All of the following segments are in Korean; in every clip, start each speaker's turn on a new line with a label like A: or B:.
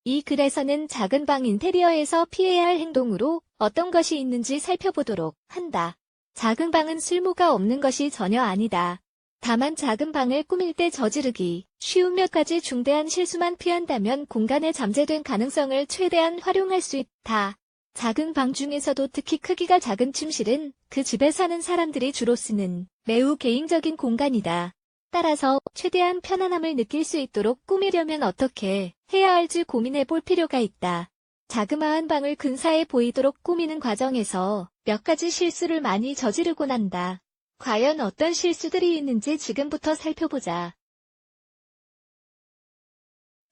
A: 이 글에서는 작은 방 인테리어에서 피해야 할 행동으로 어떤 것이 있는지 살펴보도록 한다. 작은 방은 쓸모가 없는 것이 전혀 아니다. 다만 작은 방을 꾸밀 때 저지르기 쉬운 몇 가지 중대한 실수만 피한다면 공간의 잠재된 가능성을 최대한 활용할 수 있다. 작은 방 중에서도 특히 크기가 작은 침실은 그 집에 사는 사람들이 주로 쓰는 매우 개인적인 공간이다. 따라서 최대한 편안함을 느낄 수 있도록 꾸미려면 어떻게 해야 할지 고민해 볼 필요가 있다. 자그마한 방을 근사해 보이도록 꾸미는 과정에서 몇 가지 실수를 많이 저지르곤 한다. 과연 어떤 실수들이 있는지 지금부터 살펴보자.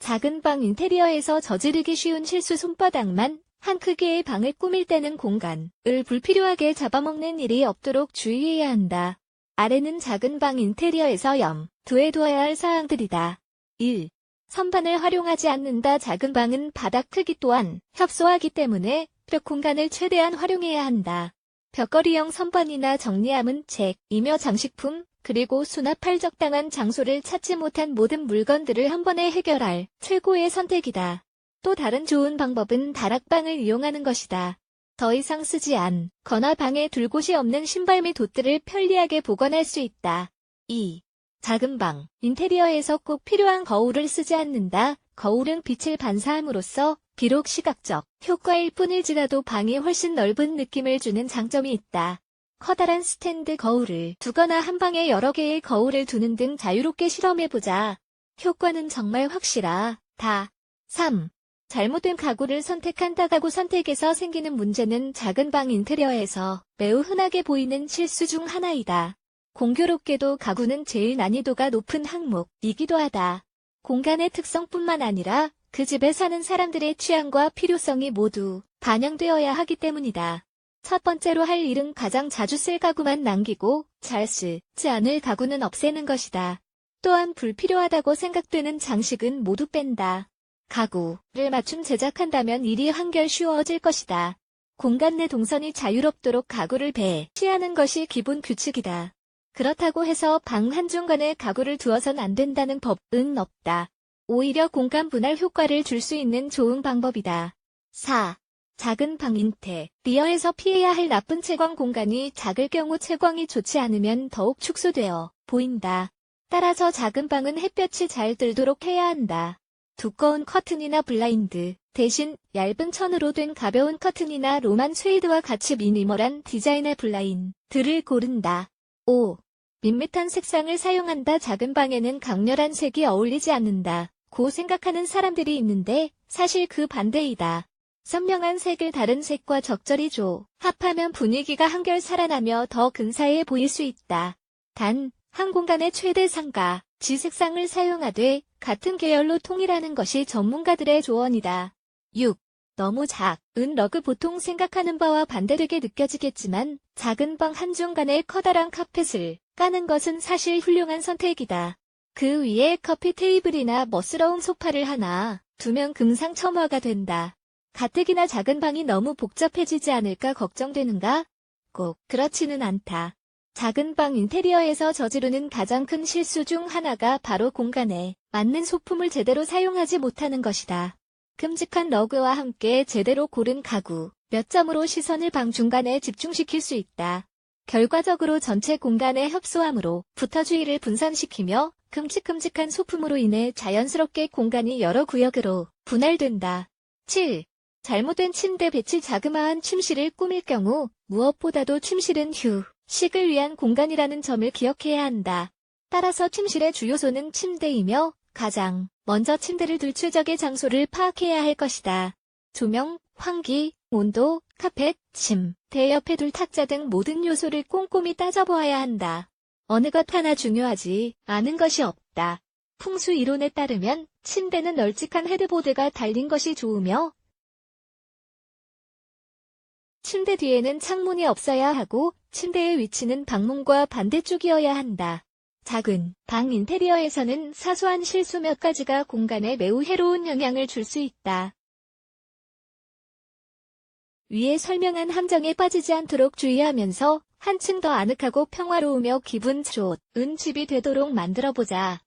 A: 작은 방 인테리어에서 저지르기 쉬운 실수. 손바닥만 한 크기의 방을 꾸밀 때는 공간을 불필요하게 잡아먹는 일이 없도록 주의해야 한다. 아래는 작은 방 인테리어에서 염두해둬야 할 사항들이다. 1. 선반을 활용하지 않는다. 작은 방은 바닥 크기 또한 협소하기 때문에 벽 공간을 최대한 활용해야 한다. 벽걸이형 선반이나 정리함은 책이며 장식품, 그리고 수납할 적당한 장소를 찾지 못한 모든 물건들을 한 번에 해결할 최고의 선택이다. 또 다른 좋은 방법은 다락방을 이용하는 것이다. 더 이상 쓰지 않거나 방에 둘 곳이 없는 신발 및 옷들을 편리하게 보관할 수 있다. 2. 작은 방 인테리어에서 꼭 필요한 거울을 쓰지 않는다. 거울은 빛을 반사함으로써 비록 시각적 효과일 뿐일지라도 방이 훨씬 넓은 느낌을 주는 장점이 있다. 커다란 스탠드 거울을 두거나 한 방에 여러 개의 거울을 두는 등 자유롭게 실험해보자. 효과는 정말 확실하다. 3. 잘못된 가구를 선택한다. 가구 선택에서 생기는 문제는 작은 방 인테리어에서 매우 흔하게 보이는 실수 중 하나이다. 공교롭게도 가구는 제일 난이도가 높은 항목이기도 하다. 공간의 특성뿐만 아니라 그 집에 사는 사람들의 취향과 필요성이 모두 반영되어야 하기 때문이다. 첫 번째로 할 일은 가장 자주 쓸 가구만 남기고 잘 쓰지 않을 가구는 없애는 것이다. 또한 불필요하다고 생각되는 장식은 모두 뺀다. 가구를 맞춤 제작한다면 일이 한결 쉬워질 것이다. 공간 내 동선이 자유롭도록 가구를 배치하는 것이 기본 규칙이다. 그렇다고 해서 방 한중간에 가구를 두어선 안 된다는 법은 없다. 오히려 공간 분할 효과를 줄 수 있는 좋은 방법이다. 4. 작은 방 인테리어에서 피해야 할 나쁜 채광. 공간이 작을 경우 채광이 좋지 않으면 더욱 축소되어 보인다. 따라서 작은 방은 햇볕이 잘 들도록 해야 한다. 두꺼운 커튼이나 블라인드 대신 얇은 천으로 된 가벼운 커튼이나 로만 쉐이드와 같이 미니멀한 디자인의 블라인드를 고른다. 5. 밋밋한 색상을 사용한다. 작은 방에는 강렬한 색이 어울리지 않는다 고 생각하는 사람들이 있는데 사실 그 반대이다. 선명한 색을 다른 색과 적절히 조합하면 분위기가 한결 살아나며 더 근사해 보일 수 있다. 단, 한 공간의 최대 상가, 지색상을 사용하되 같은 계열로 통일하는 것이 전문가들의 조언이다. 6. 너무 작은 러그. 보통 생각하는 바와 반대되게 느껴지겠지만 작은 방 한중간에 커다란 카펫을 까는 것은 사실 훌륭한 선택이다. 그 위에 커피 테이블이나 멋스러운 소파를 하나 두면 금상첨화가 된다. 가뜩이나 작은 방이 너무 복잡해지지 않을까 걱정되는가? 꼭 그렇지는 않다. 작은 방 인테리어에서 저지르는 가장 큰 실수 중 하나가 바로 공간에 맞는 소품을 제대로 사용하지 못하는 것이다. 큼직한 러그와 함께 제대로 고른 가구 몇 점으로 시선을 방 중간에 집중시킬 수 있다. 결과적으로 전체 공간의 협소함으로 부터 주의를 분산시키며 큼직큼직한 소품으로 인해 자연스럽게 공간이 여러 구역으로 분할된다. 7. 잘못된 침대 배치. 자그마한 침실을 꾸밀 경우 무엇보다도 침실은 휴식을 위한 공간이라는 점을 기억해야 한다. 따라서 침실의 주요소는 침대이며 가장 먼저 침대를 둘 최적의 장소를 파악해야 할 것이다. 조명, 환기, 온도, 카펫, 침대 옆에 둘 탁자 등 모든 요소를 꼼꼼히 따져보아야 한다. 어느 것 하나 중요하지 않은 것이 없다. 풍수 이론에 따르면 침대는 널찍한 헤드보드가 달린 것이 좋으며 침대 뒤에는 창문이 없어야 하고 침대의 위치는 방문과 반대쪽이어야 한다. 작은 방 인테리어에서는 사소한 실수 몇 가지가 공간에 매우 해로운 영향을 줄 수 있다. 위에 설명한 함정에 빠지지 않도록 주의하면서 한층 더 아늑하고 평화로우며 기분 좋은 집이 되도록 만들어보자.